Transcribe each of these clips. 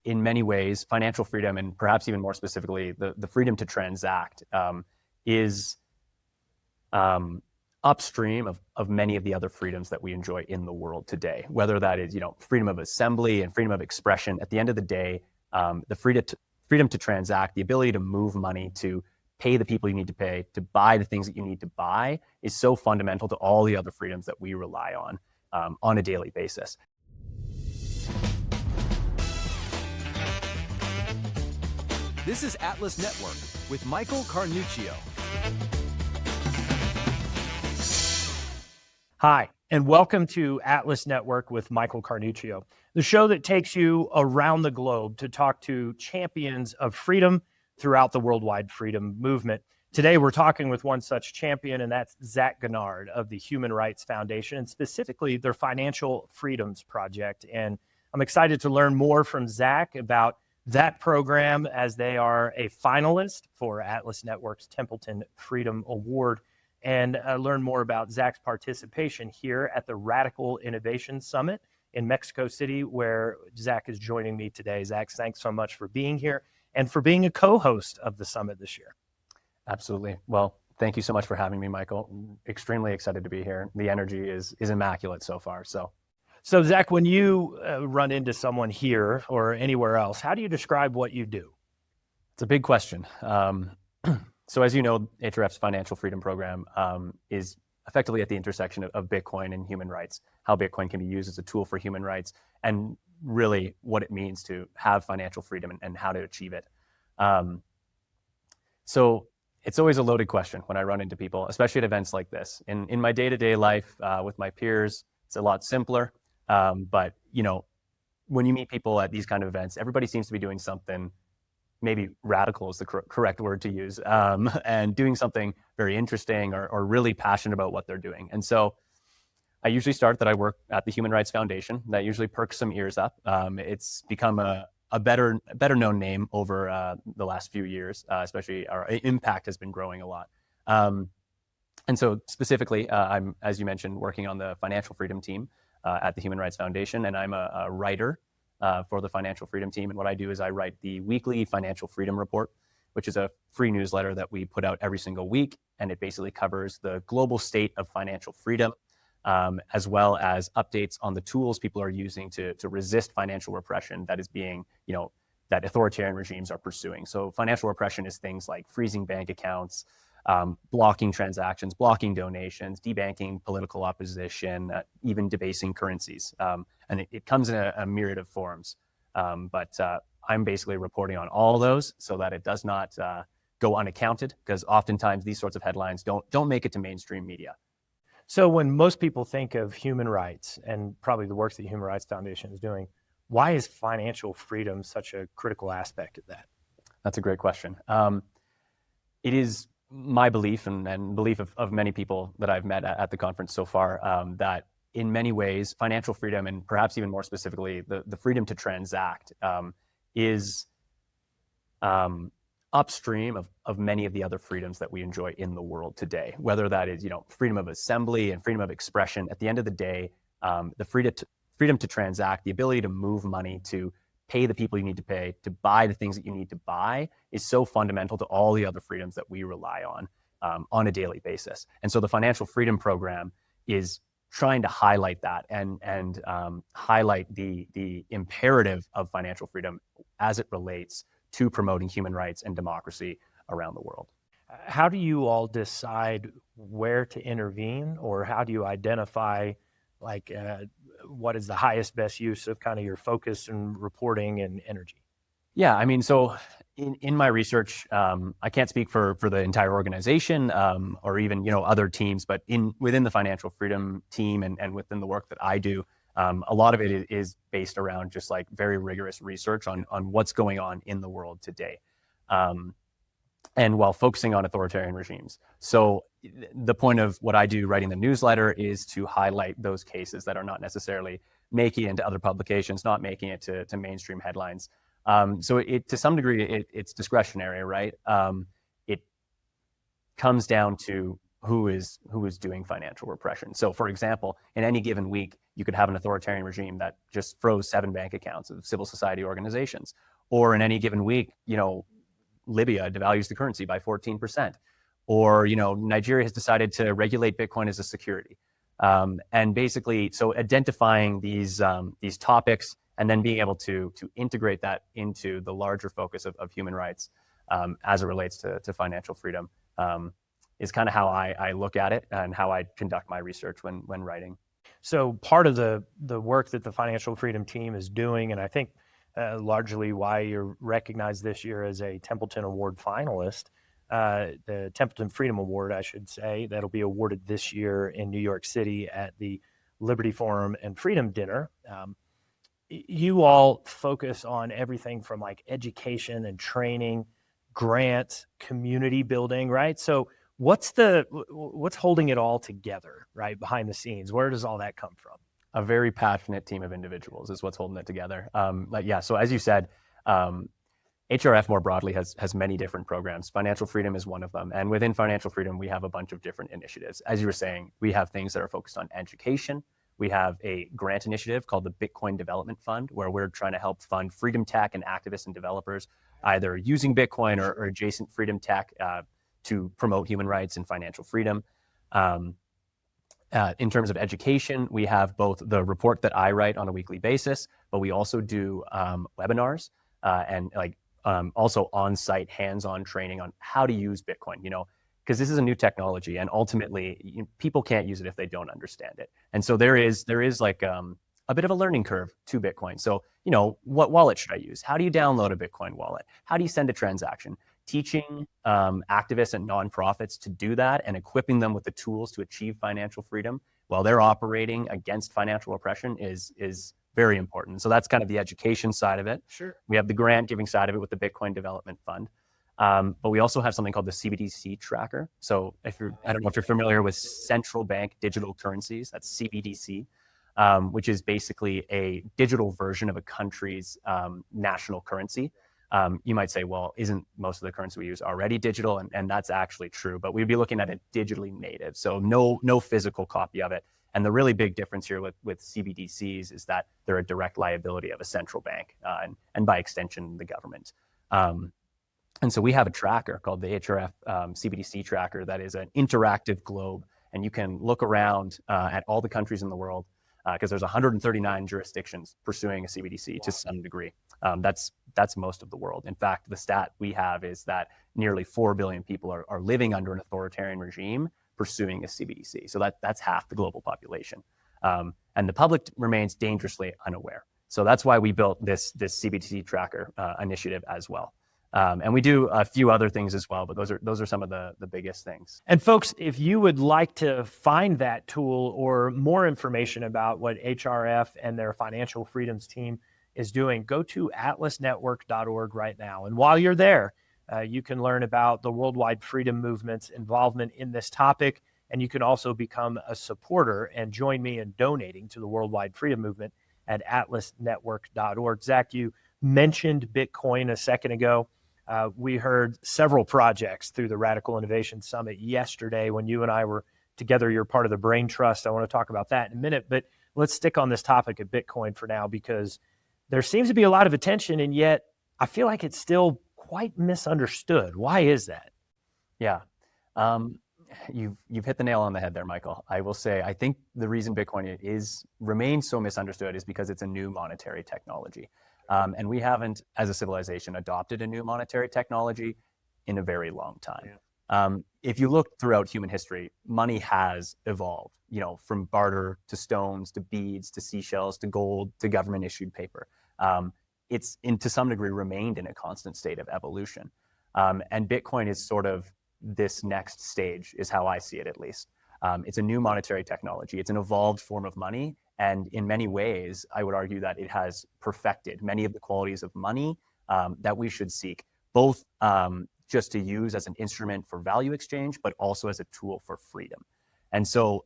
in many ways, financial freedom, and perhaps even more specifically, the freedom to transact, is upstream of many of the other freedoms that we enjoy in the world today, whether that is, freedom of assembly and freedom of expression. At the end of the day, the freedom to transact, the ability to move money, to pay the people you need to pay, to buy the things that you need to buy, is so fundamental to all the other freedoms that we rely on a daily basis. This is Atlas Network with Michael Carnuccio. Hi, and welcome to Atlas Network with Michael Carnuccio, the show that takes you around the globe to talk to champions of freedom throughout the worldwide freedom movement. Today, we're talking with one such champion, and that's Zac Guignard of the Human Rights Foundation, and specifically their Financial Freedoms Project. And I'm excited to learn more from Zac about that program, as they are a finalist for Atlas Network's Templeton Freedom Award, and learn more about Zac's participation here at the Radical Innovation Summit in Mexico City, where Zac is joining me today. Zac, thanks so much for being here and for being a co-host of the summit this year. Absolutely. Well, thank you so much for having me, Michael. Extremely excited to be here. The energy is immaculate so far. So Zac, when you run into someone here or anywhere else, how do you describe what you do? It's a big question. So as you know, HRF's Financial Freedom Program is effectively at the intersection of Bitcoin and human rights, how Bitcoin can be used as a tool for human rights, and really what it means to have financial freedom and how to achieve it. So it's always a loaded question when I run into people, especially at events like this. In my day-to-day life with my peers, it's a lot simpler. But when you meet people at these kind of events, everybody seems to be doing something, maybe radical is the correct word to use, and doing something very interesting or really passionate about what they're doing. And so I usually start that I work at the Human Rights Foundation. That usually perks some ears up. It's become a better known name over the last few years, especially our impact has been growing a lot. And so specifically, I'm, as you mentioned, working on the financial freedom team at the Human Rights Foundation, and I'm a writer for the financial freedom team. And what I do is I write the weekly Financial Freedom Report, which is a free newsletter that we put out every single week. And it basically covers the global state of financial freedom, as well as updates on the tools people are using to resist financial repression that is being, that authoritarian regimes are pursuing. So financial repression is things like freezing bank accounts, blocking transactions, blocking donations, debanking political opposition, even debasing currencies. And it comes in a myriad of forms. But I'm basically reporting on all those so that it does not go unaccounted, because oftentimes these sorts of headlines don't make it to mainstream media. So when most people think of human rights and probably the work that the Human Rights Foundation is doing, why is financial freedom such a critical aspect of that? That's a great question. It is my belief and belief of many people that I've met at the conference so far, that in many ways, financial freedom, and perhaps even more specifically, the freedom to transact, is upstream of many of the other freedoms that we enjoy in the world today, whether that is, freedom of assembly and freedom of expression. At the end of the day, the freedom to transact, the ability to move money, to pay the people you need to pay, to buy the things that you need to buy, is so fundamental to all the other freedoms that we rely on a daily basis. And so the Financial Freedom Program is trying to highlight that and highlight the imperative of financial freedom as it relates to promoting human rights and democracy around the world. How do you all decide where to intervene, or how do you identify what is the highest, best use of kind of your focus and reporting and energy? Yeah, I mean, so in my research, I can't speak for the entire organization or even, other teams, but within the financial freedom team and within the work that I do, a lot of it is based around just like very rigorous research on what's going on in the world today. And while focusing on authoritarian regimes. So the point of what I do writing the newsletter is to highlight those cases that are not necessarily making it into other publications, not making it to mainstream headlines. So it, to some degree, it's discretionary, right? It comes down to who is doing financial repression. So for example, in any given week, you could have an authoritarian regime that just froze 7 bank accounts of civil society organizations. Or in any given week, Libya devalues the currency by 14%. Or, Nigeria has decided to regulate Bitcoin as a security. And basically, so identifying these topics and then being able to integrate that into the larger focus of human rights as it relates to financial freedom is kind of how I look at it and how I conduct my research when writing. So part of the work that the Financial Freedom team is doing, and I think largely why you're recognized this year as a Templeton Award finalist, the Templeton Freedom Award, I should say, that'll be awarded this year in New York City at the Liberty Forum and Freedom Dinner. You all focus on everything from like education and training, grants, community building, right? So what's holding it all together, right, behind the scenes? Where does all that come from? A very passionate team of individuals is what's holding it together. So as you said, HRF more broadly has many different programs. Financial freedom is one of them. And within financial freedom, we have a bunch of different initiatives. As you were saying, we have things that are focused on education. We have a grant initiative called the Bitcoin Development Fund, where we're trying to help fund freedom tech and activists and developers, either using Bitcoin or adjacent freedom tech to promote human rights and financial freedom. In terms of education, we have both the report that I write on a weekly basis, but we also do webinars and also on-site hands-on training on how to use Bitcoin, because this is a new technology and ultimately people can't use it if they don't understand it. And so there is like a bit of a learning curve to Bitcoin. So, what wallet should I use? How do you download a Bitcoin wallet? How do you send a transaction? Teaching activists and nonprofits to do that and equipping them with the tools to achieve financial freedom while they're operating against financial oppression is very important. So that's kind of the education side of it. Sure. We have the grant giving side of it with the Bitcoin Development Fund. But we also have something called the CBDC Tracker. So I don't know if you're familiar with central bank digital currencies, that's CBDC, which is basically a digital version of a country's national currency. You might say, well, isn't most of the currency we use already digital? And that's actually true, but we'd be looking at it digitally native. So no physical copy of it. And the really big difference here with CBDCs is that they're a direct liability of a central bank and by extension, the government. And so we have a tracker called the HRF CBDC Tracker that is an interactive globe. And you can look around at all the countries in the world because there's 139 jurisdictions pursuing a CBDC to some degree. That's most of the world. In fact, the stat we have is that nearly 4 billion people are living under an authoritarian regime pursuing a CBDC. So that's half the global population. And the public remains dangerously unaware. So that's why we built this CBDC Tracker initiative as well. And we do a few other things as well, but those are some of the biggest things. And folks, if you would like to find that tool or more information about what HRF and their financial freedoms team is doing, go to atlasnetwork.org right now. And while you're there, you can learn about the worldwide freedom movement's involvement in this topic. And you can also become a supporter and join me in donating to the worldwide freedom movement at atlasnetwork.org. Zac, you mentioned Bitcoin a second ago. We heard several projects through the Radical Innovation Summit yesterday when you and I were together. You're part of the Brain Trust. I want to talk about that in a minute, but let's stick on this topic of Bitcoin for now, because there seems to be a lot of attention, and yet I feel like it's still quite misunderstood. Why is that? Yeah. You've hit the nail on the head there, Michael. I will say, I think the reason Bitcoin remains so misunderstood is because it's a new monetary technology. And we haven't, as a civilization, adopted a new monetary technology in a very long time. Yeah. If you look throughout human history, money has evolved, from barter to stones, to beads, to seashells, to gold, to government issued paper. It's to some degree remained in a constant state of evolution. And Bitcoin is sort of this next stage, is how I see it, at least. It's a new monetary technology. It's an evolved form of money. And in many ways, I would argue that it has perfected many of the qualities of money that we should seek, both just to use as an instrument for value exchange, but also as a tool for freedom. And so,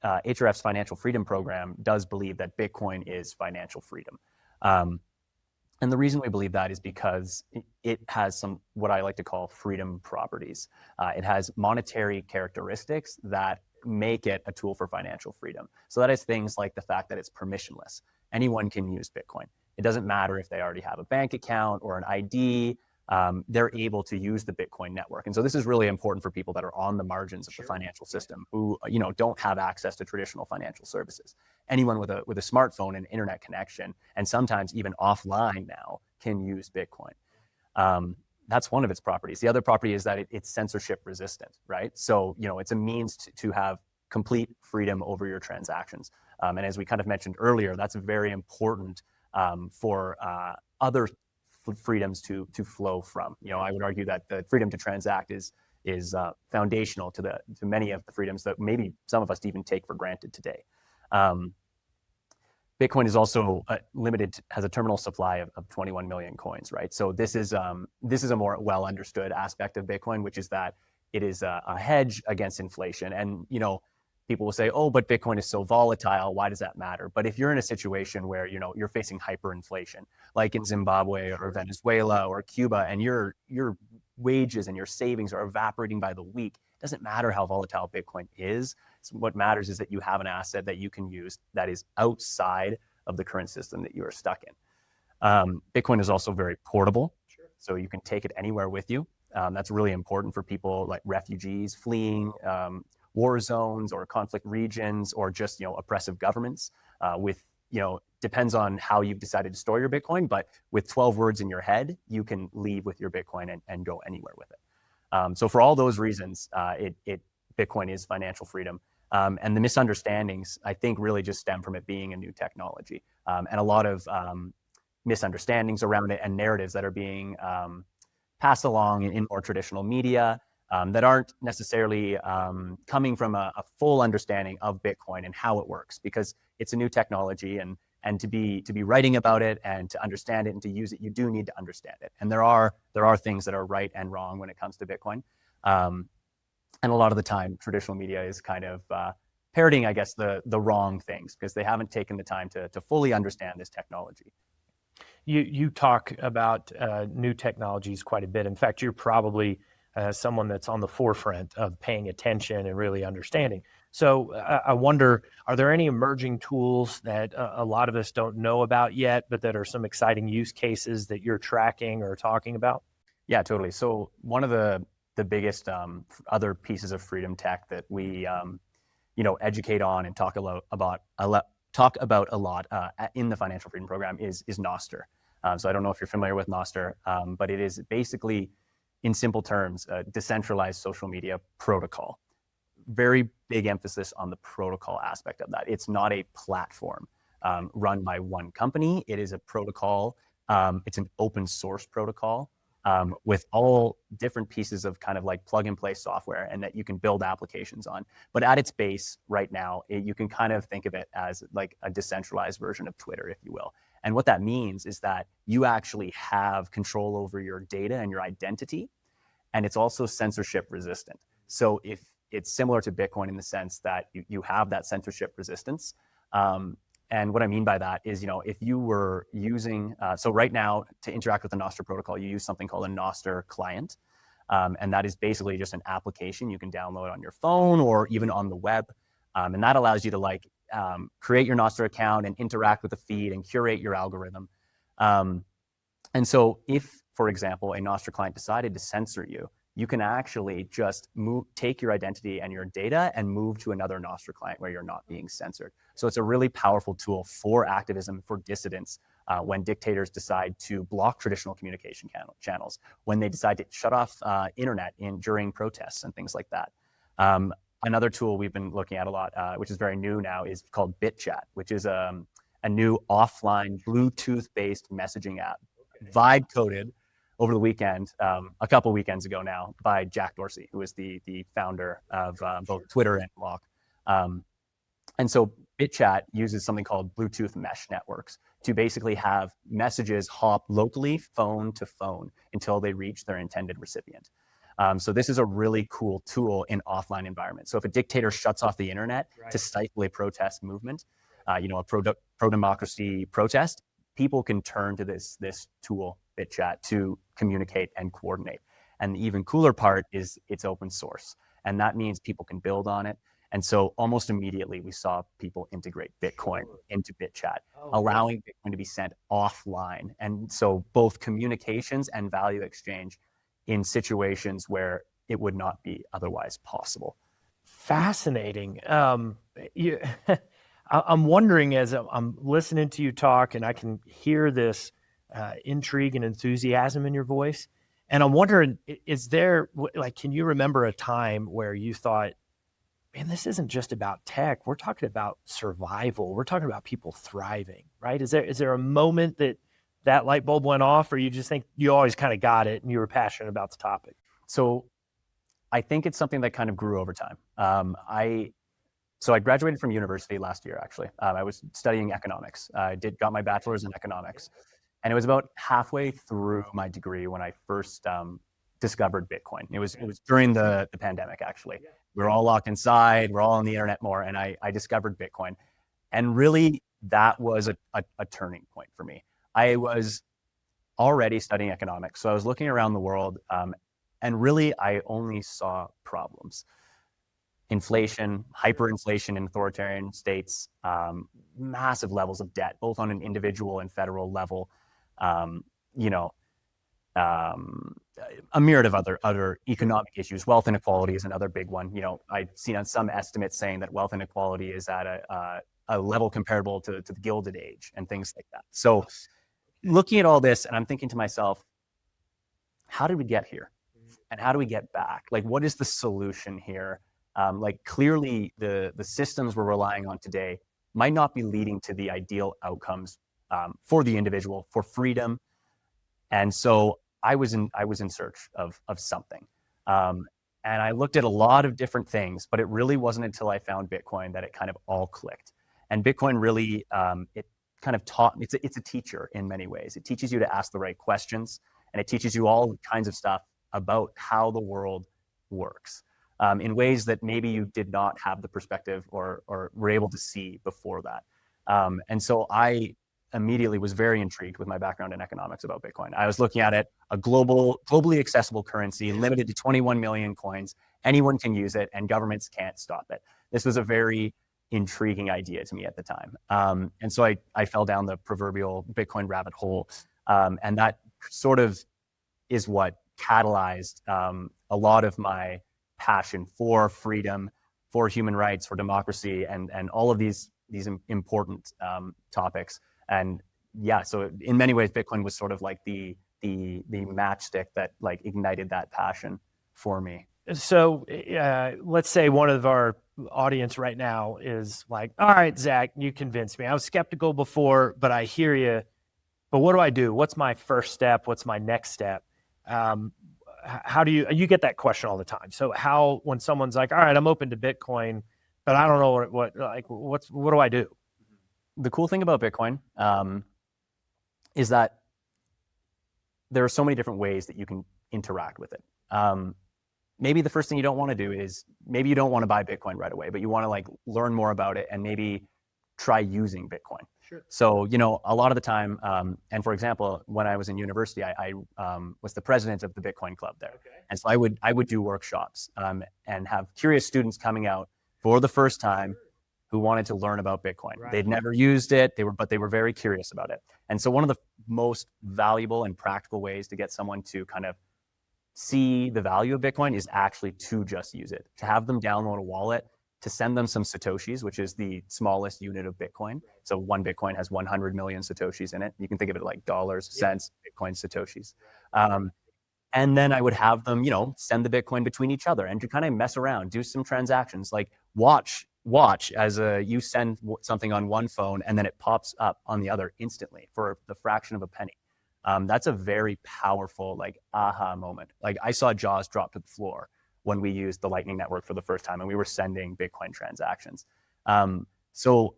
HRF's Financial Freedom Program does believe that Bitcoin is financial freedom. And the reason we believe that is because it has what I like to call freedom properties. It has monetary characteristics that make it a tool for financial freedom. So that is things like the fact that it's permissionless. Anyone can use Bitcoin. It doesn't matter if they already have a bank account or an ID. They're able to use the Bitcoin network. And so this is really important for people that are on the margins of the financial system who, don't have access to traditional financial services. Anyone with a smartphone and internet connection, and sometimes even offline now, can use Bitcoin. That's one of its properties. The other property is that it's censorship resistant, right? So, it's a means to have complete freedom over your transactions. And as we kind of mentioned earlier, that's very important for other freedoms to flow from. I would argue that the freedom to transact is foundational to many of the freedoms that maybe some of us even take for granted today. Bitcoin is also has a terminal supply of 21 million coins, right? So this is a more well understood aspect of Bitcoin, which is that it is a hedge against inflation. And people will say, oh, but Bitcoin is so volatile. Why does that matter? But if you're in a situation where you're facing hyperinflation, like in Zimbabwe or Venezuela or Cuba, and your wages and your savings are evaporating by the week, it doesn't matter how volatile Bitcoin is. So what matters is that you have an asset that you can use that is outside of the current system that you are stuck in. Bitcoin is also very portable, so you can take it anywhere with you. That's really important for people like refugees fleeing war zones or conflict regions, or just oppressive governments. Depends on how you've decided to store your Bitcoin, but with 12 words in your head, you can leave with your Bitcoin and go anywhere with it. So for all those reasons, Bitcoin is financial freedom. And the misunderstandings, I think, really just stem from it being a new technology, and a lot of misunderstandings around it and narratives that are being passed along in more traditional media that aren't necessarily coming from a full understanding of Bitcoin and how it works, because it's a new technology, and to be writing about it and to understand it and to use it, you do need to understand it. And there are things that are right and wrong when it comes to Bitcoin. And a lot of the time, traditional media is kind of parroting, I guess, the wrong things, because they haven't taken the time to fully understand this technology. You talk about new technologies quite a bit. In fact, you're probably someone that's on the forefront of paying attention and really understanding. So I wonder, are there any emerging tools that a lot of us don't know about yet, but that are some exciting use cases that you're tracking or talking about? Yeah, totally. So one of the biggest other pieces of freedom tech that we educate on and talk about a lot in the Financial Freedom Program is Nostr. So I don't know if you're familiar with Nostr, but it is basically, in simple terms, a decentralized social media protocol. Very big emphasis on the protocol aspect of that. It's not a platform run by one company. It is a protocol. It's an open source protocol with all different pieces of kind of like plug and play software, and that you can build applications on. But at its base right now, you can kind of think of it as like a decentralized version of Twitter, if you will. And what that means is that you actually have control over your data and your identity, and it's also censorship resistant. So if it's similar to Bitcoin in the sense that you have that censorship resistance. And what I mean by that is, if you were using, so right now to interact with the Nostr protocol, you use something called a Nostr client. And that is basically just an application you can download on your phone or even on the web. And that allows you to create your Nostr account and interact with the feed and curate your algorithm. And so if, for example, a Nostr client decided to censor you, you can actually just take your identity and your data and move to another Nostr client where you're not being censored. So it's a really powerful tool for activism, for dissidents, when dictators decide to block traditional communication channels, when they decide to shut off internet during protests and things like that. Another tool we've been looking at a lot, which is very new now, is called BitChat, which is a new offline Bluetooth-based messaging app, vibe-coded over the weekend, a couple weekends ago now, by Jack Dorsey, who is the founder of both Twitter and Block. And so BitChat uses something called Bluetooth mesh networks to basically have messages hop locally, phone to phone, until they reach their intended recipient. So this is a really cool tool in offline environments. So if a dictator shuts off the internet to stifle a protest movement, a pro-democracy protest, people can turn to this tool, BitChat, to communicate and coordinate. And the even cooler part is it's open source. And that means people can build on it. And so almost immediately we saw people integrate Bitcoin into BitChat, allowing Bitcoin to be sent offline. And so both communications and value exchange in situations where it would not be otherwise possible. Fascinating. I'm wondering, as I'm listening to you talk, and I can hear this intrigue and enthusiasm in your voice. And I'm wondering, is there, like, can you remember a time where you thought, man, this isn't just about tech. We're talking about survival. We're talking about people thriving, right? Is there a moment that light bulb went off, or you just think you always kind of got it and you were passionate about the topic? So I think it's something that kind of grew over time. So I graduated from university last year, actually. I was studying economics. I got my bachelor's in economics. And it was about halfway through my degree when I first discovered Bitcoin. It was during the pandemic, actually. We were all locked inside. We're all on the internet more. And I discovered Bitcoin. And really, that was a turning point for me. I was already studying economics. So I was looking around the world. And really, I only saw problems. Inflation, hyperinflation in authoritarian states, massive levels of debt, both on an individual and federal level. A myriad of other economic issues. Wealth inequality is another big one. I've seen on some estimates saying that wealth inequality is at a level comparable to the Gilded Age and things like that. So looking at all this, and I'm thinking to myself, how did we get here? And how do we get back? Like, what is the solution here? Clearly the systems we're relying on today might not be leading to the ideal outcomes for the individual, for freedom. And so I was in search of something. And I looked at a lot of different things, but it really wasn't until I found Bitcoin that it kind of all clicked. And Bitcoin really, it kind of taught, it's a teacher in many ways. It teaches you to ask the right questions, and it teaches you all kinds of stuff about how the world works in ways that maybe you did not have the perspective or were able to see before that. And so I immediately was very intrigued with my background in economics about Bitcoin. I was looking at it, a globally accessible currency, limited to 21 million coins. Anyone can use it, and governments can't stop it. This was a very intriguing idea to me at the time. And so I fell down the proverbial Bitcoin rabbit hole. And that sort of is what catalyzed a lot of my passion for freedom, for human rights, for democracy, and all of these important topics. And yeah, so in many ways, Bitcoin was sort of like the matchstick that like ignited that passion for me. So let's say one of our audience right now is like, all right, Zach, you convinced me. I was skeptical before, but I hear you. But what do I do? What's my first step? What's my next step? How do you get that question all the time? So how, when someone's like, all right, I'm open to Bitcoin, but I don't know what do I do? The cool thing about Bitcoin is that there are so many different ways that you can interact with it. Maybe the first thing you don't want to do is, maybe you don't want to buy Bitcoin right away, but you want to like learn more about it and maybe try using Bitcoin. Sure. So, a lot of the time, and for example, when I was in university, I was the president of the Bitcoin club there. Okay. And so I would do workshops and have curious students coming out for the first time who wanted to learn about Bitcoin. Right. They'd never used it, but they were very curious about it. And so one of the most valuable and practical ways to get someone to kind of see the value of Bitcoin is actually to just use it, to have them download a wallet, to send them some Satoshis, which is the smallest unit of Bitcoin. So one Bitcoin has 100 million Satoshis in it. You can think of it like dollars, cents, Bitcoin, Satoshis. And then I would have them, send the Bitcoin between each other and to kind of mess around, do some transactions, like watch as you send something on one phone and then it pops up on the other instantly for the fraction of a penny. That's a very powerful, like, aha moment. Like, I saw jaws drop to the floor when we used the Lightning Network for the first time and we were sending Bitcoin transactions. So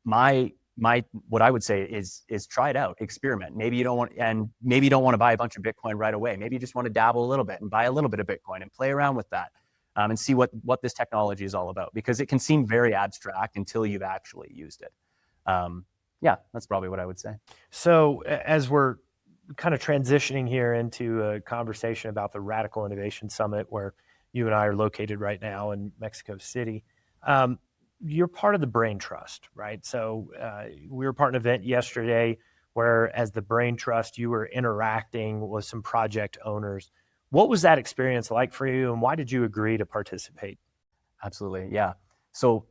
what I would say is try it out, experiment. Maybe you don't want to buy a bunch of Bitcoin right away. Maybe you just want to dabble a little bit and buy a little bit of Bitcoin and play around with that. And see what this technology is all about, because it can seem very abstract until you've actually used it. Yeah, that's probably what I would say. So as we're kind of transitioning here into a conversation about the Radical Innovation Summit, where you and I are located right now in Mexico City, You're part of the Brain Trust, right? So we were part of an event yesterday where, as the Brain Trust, you were interacting with some project owners. What was that experience like for you, and why did you agree to participate? Absolutely, yeah. So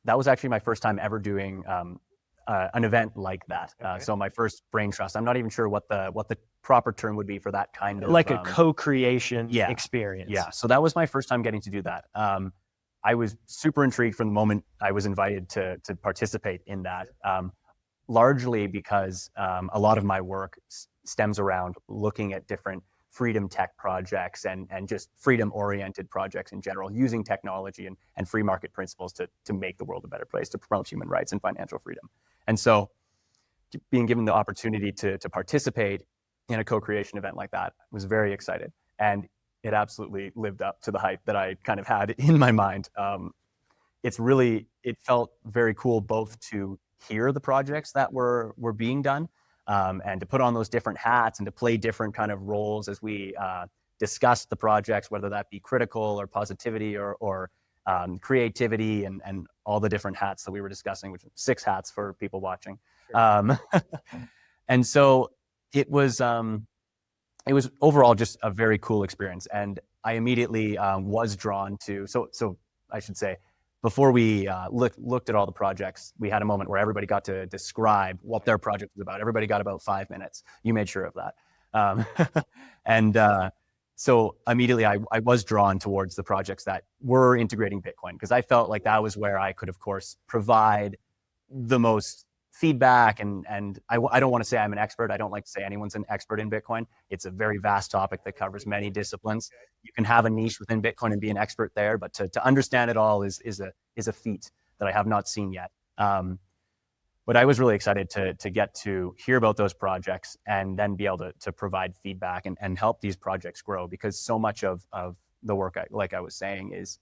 that was actually my first time ever doing an event like that. Okay. So my first Brain Trust. I'm not even sure what the proper term would be for that kind of like a co-creation yeah, experience. Yeah. So that was my first time getting to do that. I was super intrigued from the moment I was invited to participate in that. Largely because a lot of my work stems around looking at different freedom tech projects and just freedom-oriented projects in general, using technology and free market principles to make the world a better place, to promote human rights and financial freedom. And so being given the opportunity to participate in a co-creation event like that, I was very excited. And it absolutely lived up to the hype that I kind of had in my mind. It felt very cool both to hear the projects that were being done, and to put on those different hats and to play different kind of roles as we discussed the projects, whether that be critical or positivity or creativity and all the different hats that we were discussing, which 6 hats for people watching. Sure. And so it was overall just a very cool experience. And I immediately was drawn to, so I should say, before we looked at all the projects, we had a moment where everybody got to describe what their project was about. Everybody got about 5 minutes. You made sure of that. So immediately I was drawn towards the projects that were integrating Bitcoin, because I felt like that was where I could, of course, provide the most feedback. And I don't want to say I'm an expert. I don't like to say anyone's an expert in Bitcoin. It's a very vast topic that covers many disciplines. You can have a niche within Bitcoin and be an expert there, but to understand it all is a feat that I have not seen yet. But I was really excited to get to hear about those projects and then be able to provide feedback and help these projects grow, because so much of the work, like I was saying, is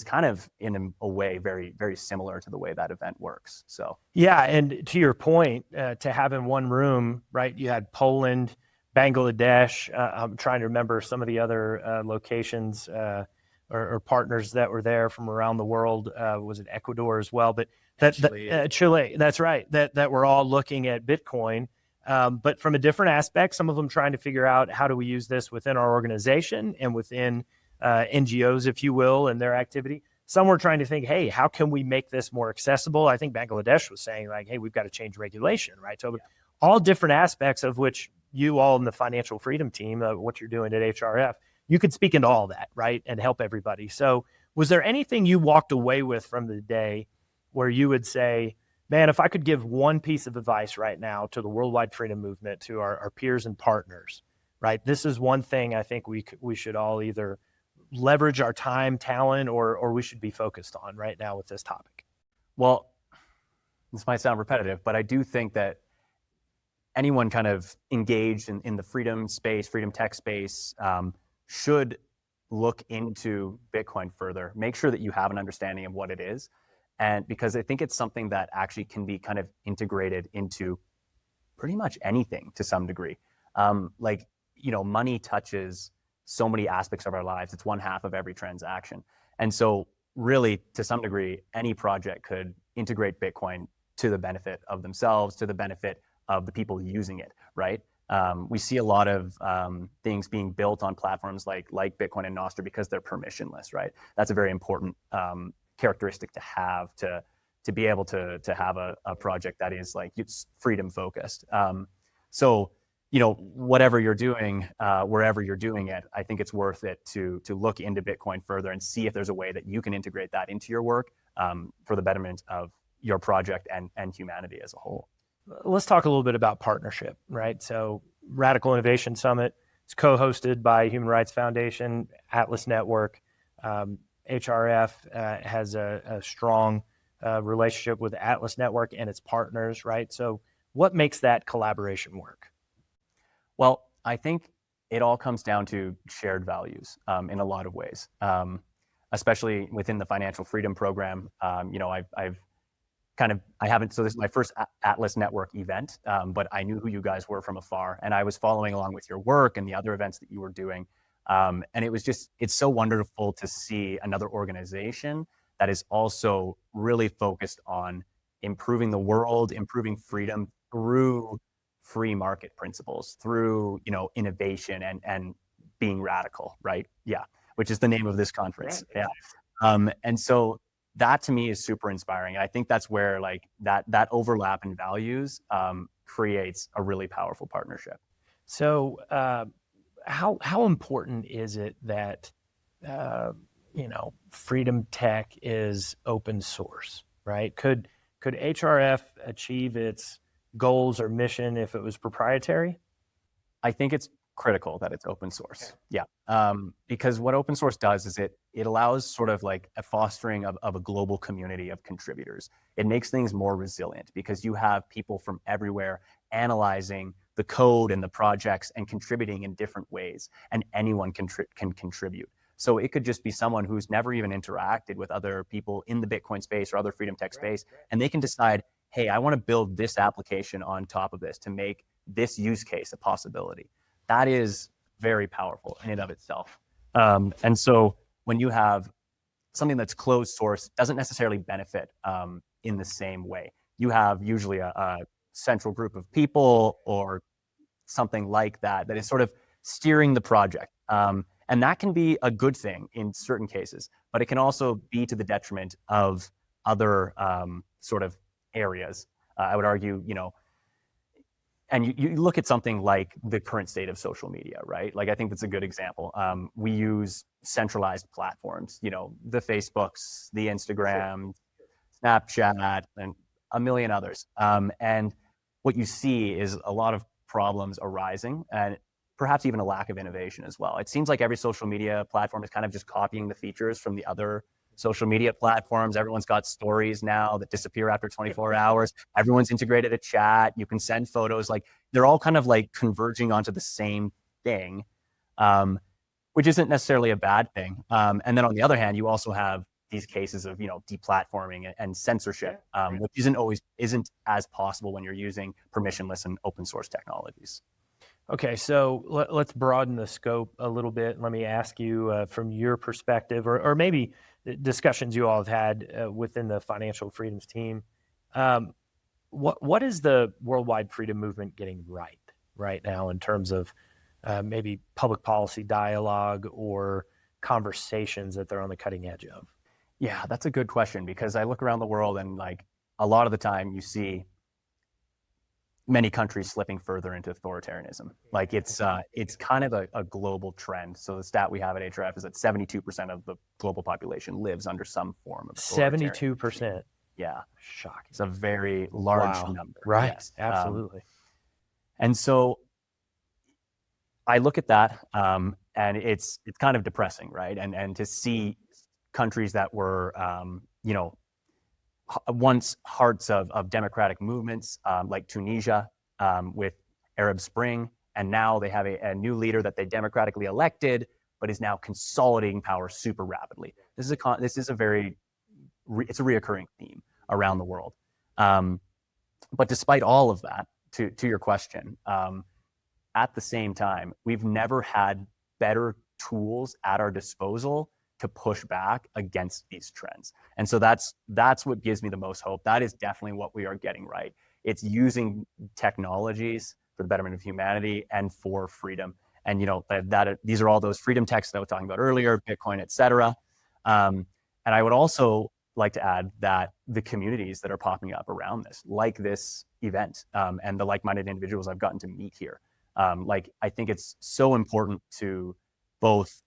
kind of in a way very, very similar to the way that event works. So yeah, and to your point, to have in one room, right? You had Poland, Bangladesh. I'm trying to remember some of the other locations or partners that were there from around the world. Was it Ecuador as well? But Chile, that's right. That we're all looking at Bitcoin, but from a different aspect. Some of them trying to figure out, how do we use this within our organization and within NGOs, if you will, and their activity. Some were trying to think, hey, how can we make this more accessible? I think Bangladesh was saying, like, hey, we've got to change regulation, right? So all different aspects of which you all in the financial freedom team, what you're doing at HRF, you could speak into all that, right, and help everybody. So was there anything you walked away with from the day where you would say, man, if I could give one piece of advice right now to the worldwide freedom movement, to our peers and partners, right, this is one thing I think we should all either leverage our time, talent, or we should be focused on right now with this topic? Well, this might sound repetitive, but I do think that anyone kind of engaged in the freedom space, freedom tech space, should look into Bitcoin further. Make sure that you have an understanding of what it is. And because I think it's something that actually can be kind of integrated into pretty much anything to some degree. Money touches so many aspects of our lives. It's 1/2 of every transaction. And so really, to some degree, any project could integrate Bitcoin to the benefit of themselves, to the benefit of the people using it, right? We see a lot of things being built on platforms like Bitcoin and Nostr because they're permissionless, right? That's a very important characteristic to have to be able to have a project that is like, it's freedom focused. So whatever you're doing, wherever you're doing it, I think it's worth it to look into Bitcoin further and see if there's a way that you can integrate that into your work for the betterment of your project and humanity as a whole. Let's talk a little bit about partnership, right? So Radical Innovation Summit is co-hosted by Human Rights Foundation, Atlas Network. HRF has a strong relationship with Atlas Network and its partners, right? So what makes that collaboration work? Well, I think it all comes down to shared values in a lot of ways, especially within the financial freedom program. So this is my first Atlas Network event, but I knew who you guys were from afar, and I was following along with your work and the other events that you were doing. And it's so wonderful to see another organization that is also really focused on improving the world, improving freedom through free market principles, through, innovation and being radical, right? Yeah, which is the name of this conference. Yeah. And so that to me is super inspiring. And I think that's where like that overlap in values creates a really powerful partnership. So how important is it that freedom tech is open source, right? Could HRF achieve its goals or mission if it was proprietary? I think it's critical that it's open source. Okay. Yeah. Because what open source does is it allows sort of like a fostering of a global community of contributors. It makes things more resilient because you have people from everywhere analyzing the code and the projects and contributing in different ways, and anyone can contribute. So it could just be someone who's never even interacted with other people in the Bitcoin space or other freedom tech space, and they can decide, hey, I want to build this application on top of this to make this use case a possibility. That is very powerful in and of itself. And so when you have something that's closed source, doesn't necessarily benefit in the same way. You have usually a central group of people or something like that is sort of steering the project. And that can be a good thing in certain cases, but it can also be to the detriment of other sort of areas. I would argue, and you look at something like the current state of social media, right? Like, I think that's a good example. We use centralized platforms, the Facebooks, the Instagram, Snapchat, and a million others. And what you see is a lot of problems arising, and perhaps even a lack of innovation as well. It seems like every social media platform is kind of just copying the features from the other social media platforms. Everyone's got stories now that disappear after 24 hours. Everyone's integrated a chat. You can send photos. Like, they're all kind of like converging onto the same thing, which isn't necessarily a bad thing. And then on the other hand, you also have these cases of, deplatforming and censorship, which isn't as possible when you're using permissionless and open source technologies. Okay, so let's broaden the scope a little bit. Let me ask you from your perspective, or maybe discussions you all have had within the financial freedoms team. What is the worldwide freedom movement getting right now in terms of maybe public policy dialogue or conversations that they're on the cutting edge of? Yeah, that's a good question, because I look around the world and like a lot of the time you see many countries slipping further into authoritarianism. Like, it's kind of a global trend. So the stat we have at HRF is that 72% of the global population lives under some form of authoritarian. 72%. Yeah. Shocking. It's a very large number. Right. Yes. Absolutely. And so I look at that and it's kind of depressing, right? And to see countries that were, once hearts of democratic movements, like Tunisia with Arab Spring, and now they have a new leader that they democratically elected, but is now consolidating power super rapidly. This is a reoccurring theme around the world. But despite all of that, to your question, at the same time, we've never had better tools at our disposal to push back against these trends. And so that's what gives me the most hope. That is definitely what we are getting right. It's using technologies for the betterment of humanity and for freedom. And these are all those freedom texts that I was talking about earlier, Bitcoin, et cetera. And I would also like to add that the communities that are popping up around this, like this event, and the like-minded individuals I've gotten to meet here, I think it's so important to both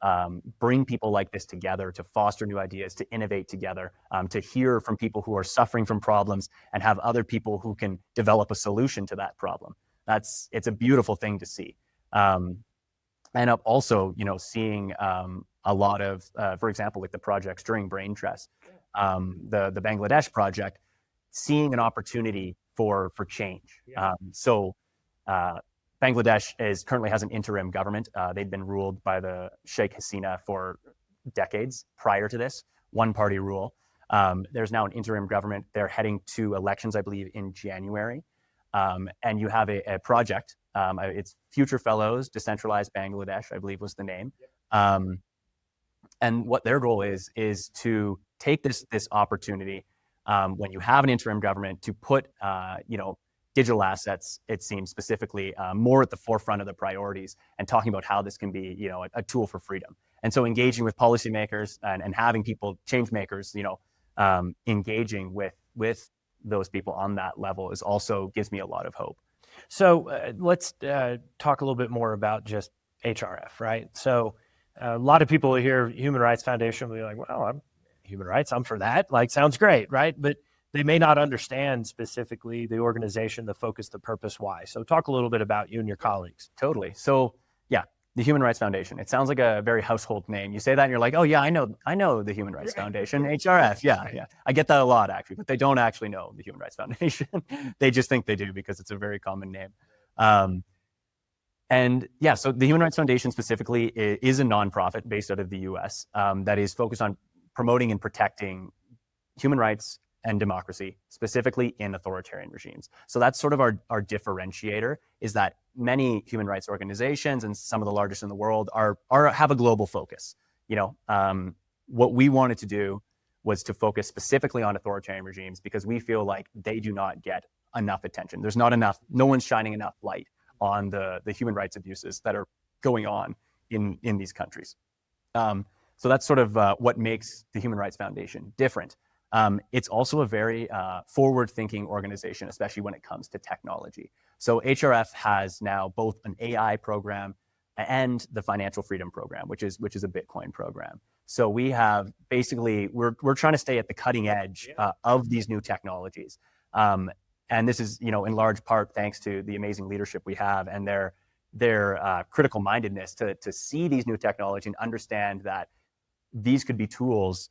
bring people like this together, to foster new ideas, to innovate together, to hear from people who are suffering from problems and have other people who can develop a solution to that problem. It's a beautiful thing to see. And also, seeing a lot of, for example, like the projects during Brain Trust, the Bangladesh project, seeing an opportunity for change. Bangladesh currently has an interim government. They'd been ruled by the Sheikh Hasina for decades prior to this, one-party rule. There's now an interim government. They're heading to elections, I believe, in January. And you have a project. It's Future Fellows, Decentralized Bangladesh, I believe was the name. And what their goal is to take this opportunity when you have an interim government to put digital assets, it seems specifically, more at the forefront of the priorities, and talking about how this can be a tool for freedom. And so engaging with policymakers and having people, change makers, engaging with those people on that level is also gives me a lot of hope. So let's talk a little bit more about just HRF, right? So a lot of people hear Human Rights Foundation will be like, well, I'm human rights, I'm for that. Like, sounds great, right? But they may not understand specifically the organization, the focus, the purpose, why. So talk a little bit about you and your colleagues. Totally. So yeah, the Human Rights Foundation. It sounds like a very household name. You say that and you're like, oh yeah, I know the Human Rights Foundation, HRF. Yeah. I get that a lot actually, but they don't actually know the Human Rights Foundation. They just think they do because it's a very common name. And yeah, so the Human Rights Foundation specifically is a nonprofit based out of the US that is focused on promoting and protecting human rights and democracy, specifically in authoritarian regimes. So that's sort of our differentiator, is that many human rights organizations, and some of the largest in the world, have a global focus. What we wanted to do was to focus specifically on authoritarian regimes because we feel like they do not get enough attention. There's not enough, no one's shining enough light on the human rights abuses that are going on in these countries. So that's sort of what makes the Human Rights Foundation different. It's also a very forward-thinking organization, especially when it comes to technology. So HRF has now both an AI program and the Financial Freedom Program, which is a Bitcoin program. So we have basically, we're trying to stay at the cutting edge of these new technologies. And this is, in large part thanks to the amazing leadership we have and their critical mindedness to see these new technology and understand that these could be tools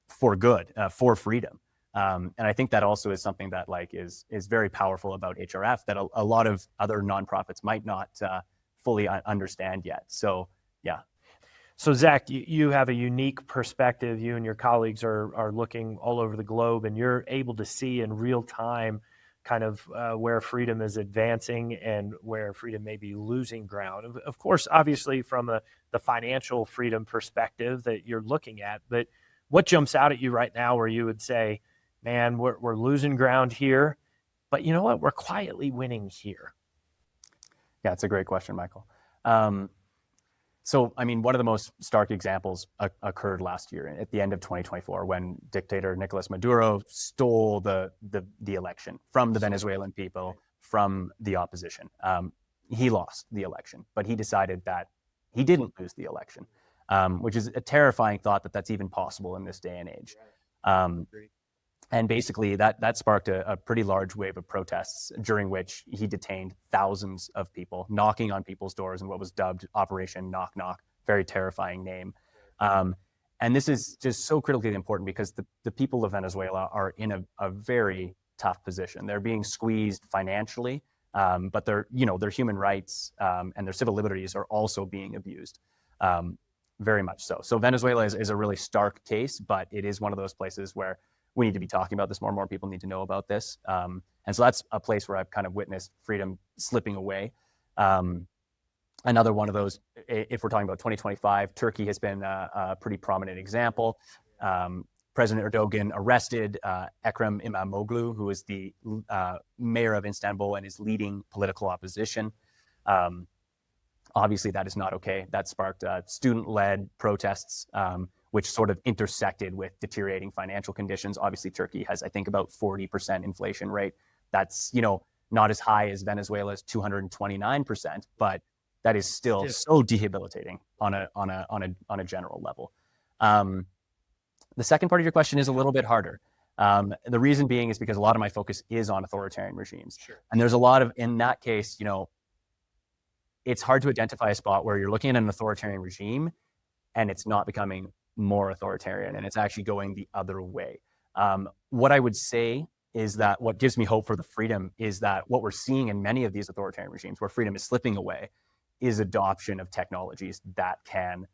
for good, for freedom. And I think that also is something that is very powerful about HRF that a lot of other nonprofits might not fully understand yet. So, yeah. So Zac, you have a unique perspective. You and your colleagues are looking all over the globe, and you're able to see in real time kind of where freedom is advancing and where freedom may be losing ground. Of course, obviously from the financial freedom perspective that you're looking at, but what jumps out at you right now where you would say, man, we're losing ground here, but you know what? We're quietly winning here. Yeah, it's a great question, Michael. So, I mean, one of the most stark examples occurred last year at the end of 2024 when dictator Nicolas Maduro stole the election from the Venezuelan people, from the opposition. He lost the election, but he decided that he didn't lose the election, which is a terrifying thought that that's even possible in this day and age. And basically that sparked a pretty large wave of protests during which he detained thousands of people, knocking on people's doors in what was dubbed Operation Knock Knock, very terrifying name. And this is just so critically important because the people of Venezuela are in a very tough position. They're being squeezed financially, but their human rights and their civil liberties are also being abused, very much so. So Venezuela is a really stark case, but it is one of those places where we need to be talking about this more and more people need to know about this. And so that's a place where I've kind of witnessed freedom slipping away. Another one of those, if we're talking about 2025, Turkey has been a pretty prominent example. President Erdogan arrested Ekrem İmamoğlu, who is the mayor of Istanbul and is leading political opposition. Obviously, that is not okay. That sparked student-led protests, which sort of intersected with deteriorating financial conditions. Obviously, Turkey has, I think, about 40% inflation rate. That's, not as high as Venezuela's 229%, but that is still so debilitating on a general level. The second part of your question is a little bit harder. The reason being is because a lot of my focus is on authoritarian regimes. Sure. And there's a lot of, in that case, it's hard to identify a spot where you're looking at an authoritarian regime and it's not becoming more authoritarian and it's actually going the other way. What I would say is that what gives me hope for the freedom is that what we're seeing in many of these authoritarian regimes where freedom is slipping away is adoption of technologies that can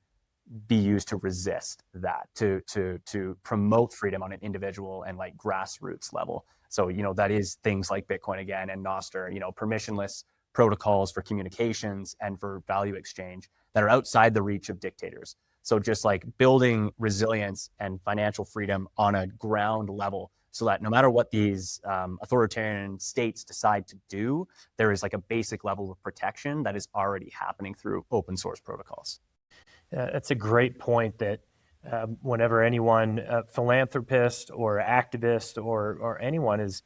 be used to resist that, to promote freedom on an individual and grassroots level. So, that is things like Bitcoin again and Nostr, permissionless protocols for communications and for value exchange that are outside the reach of dictators. So just like building resilience and financial freedom on a ground level, so that no matter what these authoritarian states decide to do, there is like a basic level of protection that is already happening through open source protocols. That's a great point that whenever anyone, philanthropist or activist or anyone is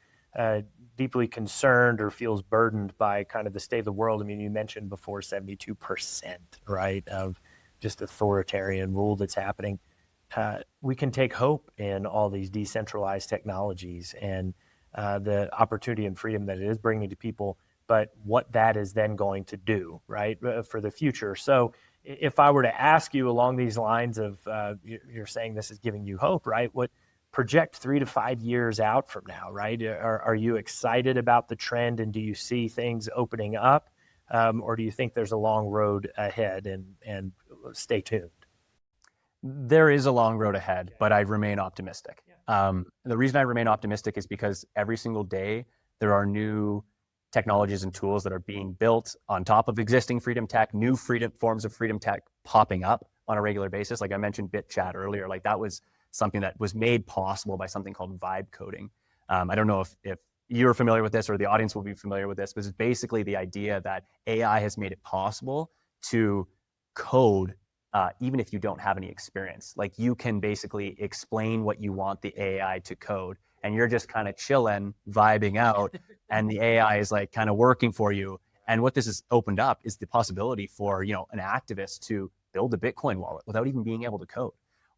deeply concerned or feels burdened by kind of the state of the world. I mean, you mentioned before 72%, right, of just authoritarian rule that's happening. We can take hope in all these decentralized technologies and the opportunity and freedom that it is bringing to people, but what that is then going to do, right, for the future. So if I were to ask you along these lines of, you're saying this is giving you hope, right? What project 3 to 5 years out from now, right? Are you excited about the trend, and do you see things opening up, or do you think there's a long road ahead, and stay tuned? There is a long road ahead, but I remain optimistic. The reason I remain optimistic is because every single day there are new technologies and tools that are being built on top of existing freedom tech, new freedom forms of freedom tech popping up on a regular basis. Like I mentioned BitChat earlier, like that was something that was made possible by something called vibe coding. I don't know if you're familiar with this or the audience will be familiar with this, but it's basically the idea that AI has made it possible to code even if you don't have any experience. Like you can basically explain what you want the AI to code, and you're just kind of chilling, vibing out, and the AI is like kind of working for you. And what this has opened up is the possibility for, an activist to build a Bitcoin wallet without even being able to code,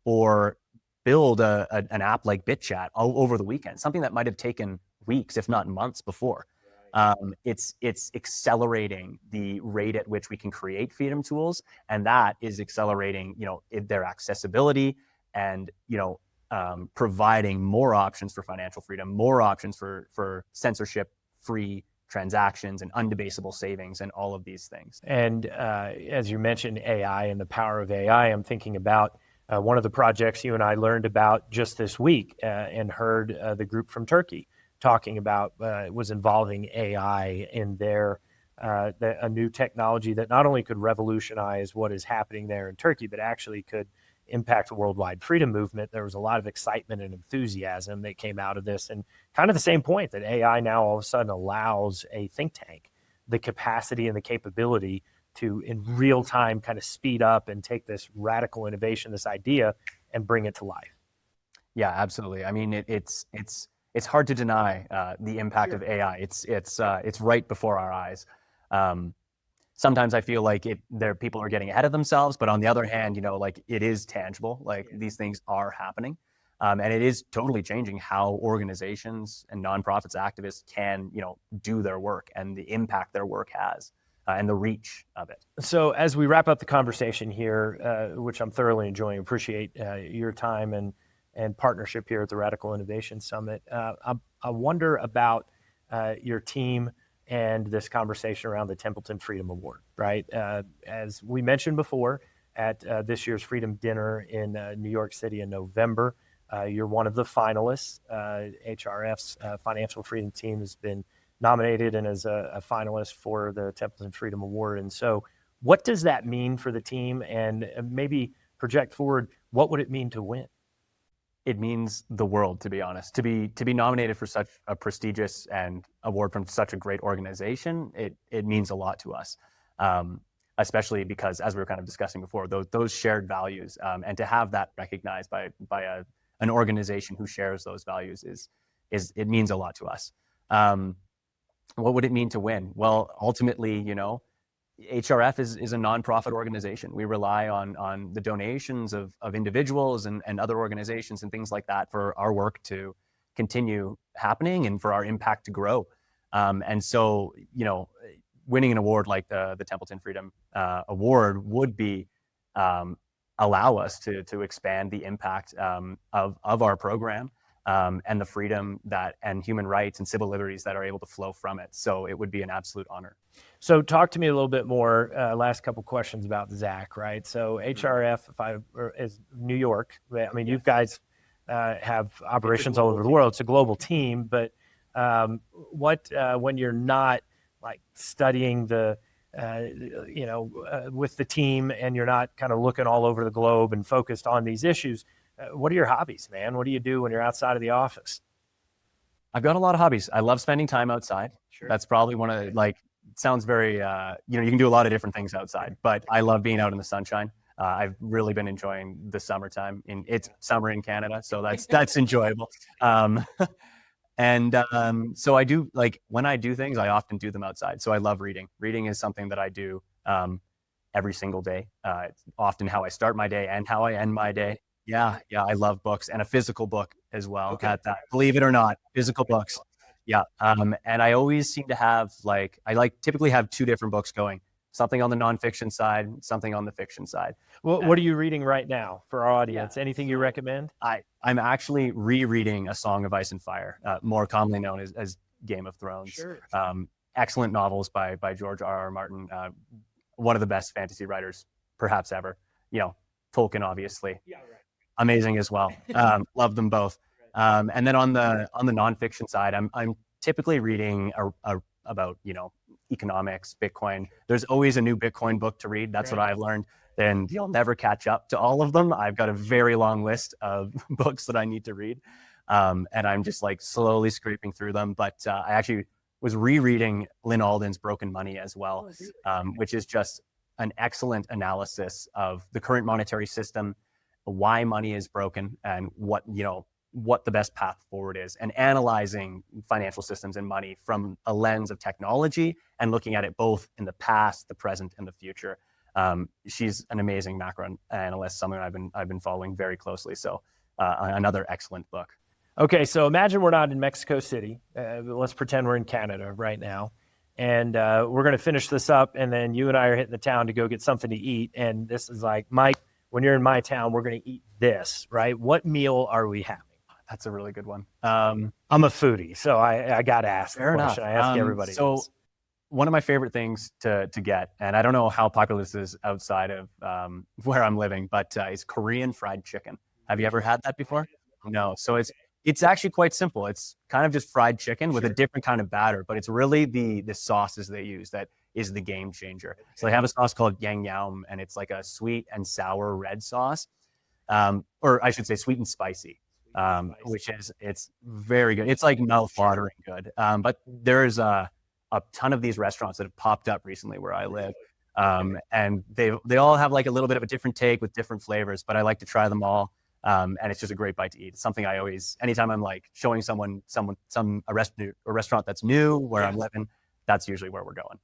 or build an app like BitChat over the weekend, something that might have taken weeks, if not months before. It's accelerating the rate at which we can create freedom tools, and that is accelerating, their accessibility and, providing more options for financial freedom, more options for censorship-free transactions and undebasable savings and all of these things. And as you mentioned AI and the power of AI, I'm thinking about one of the projects you and I learned about just this week and heard the group from Turkey talking about was involving AI in their a new technology that not only could revolutionize what is happening there in Turkey, but actually could impact the worldwide freedom movement. There was a lot of excitement and enthusiasm that came out of this, and kind of the same point that AI now all of a sudden allows a think tank the capacity and the capability to in real time kind of speed up and take this radical innovation, this idea, and bring it to life. Yeah, absolutely. I mean, it's hard to deny the impact of AI. It's right before our eyes. Sometimes I feel like people are getting ahead of themselves, but on the other hand, like it is tangible. Like these things are happening, and it is totally changing how organizations and nonprofits, activists can, do their work and the impact their work has. And the reach of it. So as we wrap up the conversation here, which I'm thoroughly enjoying, appreciate your time and partnership here at the Radical Innovation Summit. I wonder about your team and this conversation around the Templeton Freedom Award, right? As we mentioned before, at this year's Freedom Dinner in New York City in November, you're one of the finalists. HRF's Financial Freedom team has been nominated and is a finalist for the Templeton Freedom Award. And so what does that mean for the team? And maybe project forward, what would it mean to win? It means the world, to be honest. To be nominated for such a prestigious and award from such a great organization, it means a lot to us, especially because, as we were kind of discussing before, those shared values, and to have that recognized by an organization who shares those values is it means a lot to us. What would it mean to win? Well, ultimately, HRF is a nonprofit organization. We rely on the donations of individuals and other organizations and things like that for our work to continue happening and for our impact to grow. And so, winning an award like the Templeton Freedom Award would be allow us to expand the impact of our program. And the freedom and human rights and civil liberties that are able to flow from it. So it would be an absolute honor. So talk to me a little bit more, last couple questions about Zac, right? So HRF is New York. I mean, you guys have operations all over the world. It's a global team, but when you're not like studying the with the team, and you're not kind of looking all over the globe and focused on these issues. What are your hobbies, man? What do you do when you're outside of the office? I've got a lot of hobbies. I love spending time outside. Sure. That's probably one of sounds very, you can do a lot of different things outside, but I love being out in the sunshine. I've really been enjoying the summertime. It's summer in Canada, so that's enjoyable. So I do, when I do things, I often do them outside. So I love reading. Reading is something that I do every single day. It's often how I start my day and how I end my day. Yeah, I love books, and a physical book as well. Okay. At that, believe it or not, physical books. Yeah, and I always seem to have typically have two different books going. Something on the nonfiction side, something on the fiction side. What are you reading right now for our audience? Anything you recommend? I'm actually rereading A Song of Ice and Fire, more commonly known as Game of Thrones. Sure. Excellent novels by George R.R. Martin, one of the best fantasy writers perhaps ever. Tolkien, obviously. Yeah, right. Amazing as well. Love them both. And then on the nonfiction side, I'm typically reading about economics, Bitcoin. There's always a new Bitcoin book to read. That's what I've learned. And you'll never catch up to all of them. I've got a very long list of books that I need to read. And I'm just slowly scraping through them. But I actually was rereading Lynn Alden's Broken Money as well, which is just an excellent analysis of the current monetary system, why money is broken, and what the best path forward is, and analyzing financial systems and money from a lens of technology and looking at it both in the past, the present, and the future. She's an amazing macro analyst, someone I've been following very closely. So another excellent book. Okay, so imagine we're not in Mexico City. Let's pretend we're in Canada right now. And we're going to finish this up, and then you and I are hitting the town to go get something to eat. And this is like, Mike, when you're in my town, we're going to eat this, right? What meal are we having? That's a really good one. I'm a foodie, so I got to ask the question. I ask everybody. So one of my favorite things to get, and I don't know how popular this is outside of where I'm living, but is Korean fried chicken. Have you ever had that before? No. So it's actually quite simple. It's kind of just fried chicken with a different kind of batter, but it's really the sauces they use that is the game changer. So they have a sauce called yangyam, and it's like a sweet and sour red sauce, or I should say sweet and spicy, which it's very good. It's like mouth-watering good. But there's a ton of these restaurants that have popped up recently where I live, and they all have like a little bit of a different take with different flavors, but I like to try them all. And it's just a great bite to eat. It's something I always, anytime I'm showing someone a restaurant that's new where I'm living, that's usually where we're going.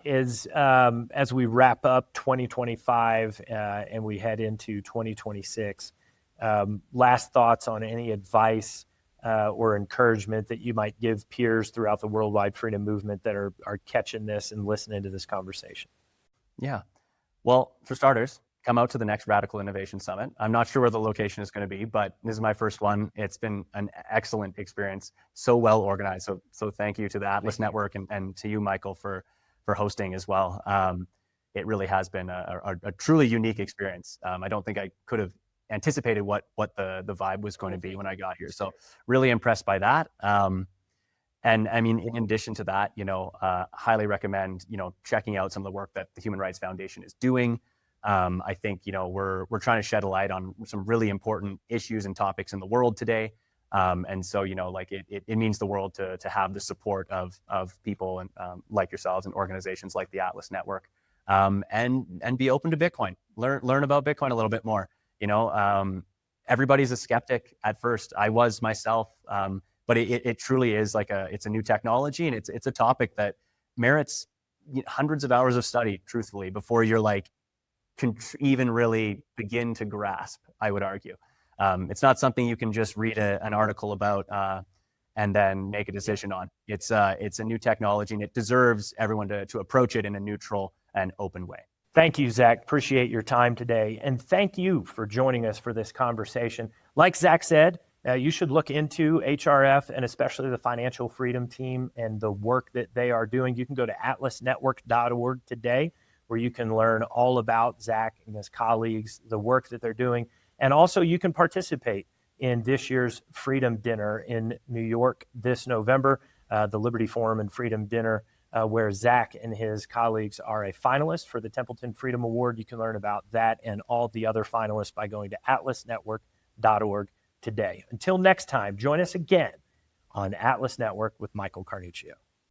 As we wrap up 2025 and we head into 2026, last thoughts on any advice or encouragement that you might give peers throughout the worldwide freedom movement that are catching this and listening to this conversation? Yeah. Well, for starters, come out to the next Radical Innovation Summit. I'm not sure where the location is going to be, but this is my first one. It's been an excellent experience, so well organized. So thank you to the Atlas Network and to you, Michael, for hosting as well. It really has been a truly unique experience. I don't think I could have anticipated what the vibe was going to be when I got here. So really impressed by that. And I mean, in addition to that, highly recommend, checking out some of the work that the Human Rights Foundation is doing. I think, we're trying to shed a light on some really important issues and topics in the world today. And so, it means the world to have the support of people and like yourselves and organizations like the Atlas Network, and be open to Bitcoin. Learn about Bitcoin a little bit more. Everybody's a skeptic at first. I was myself, but it truly is it's a new technology, and it's a topic that merits hundreds of hours of study, truthfully, before you're can even really begin to grasp, I would argue. It's not something you can just read an article about and then make a decision on. It's a new technology, and it deserves everyone to approach it in a neutral and open way. Thank you, Zac. Appreciate your time today. And thank you for joining us for this conversation. Like Zac said, you should look into HRF and especially the Financial Freedom Team and the work that they are doing. You can go to atlasnetwork.org today, where you can learn all about Zac and his colleagues, the work that they're doing. And also you can participate in this year's Freedom Dinner in New York this November, the Liberty Forum and Freedom Dinner where Zac and his colleagues are a finalist for the Templeton Freedom Award. You can learn about that and all the other finalists by going to atlasnetwork.org today. Until next time, join us again on Atlas Network with Michael Carnuccio.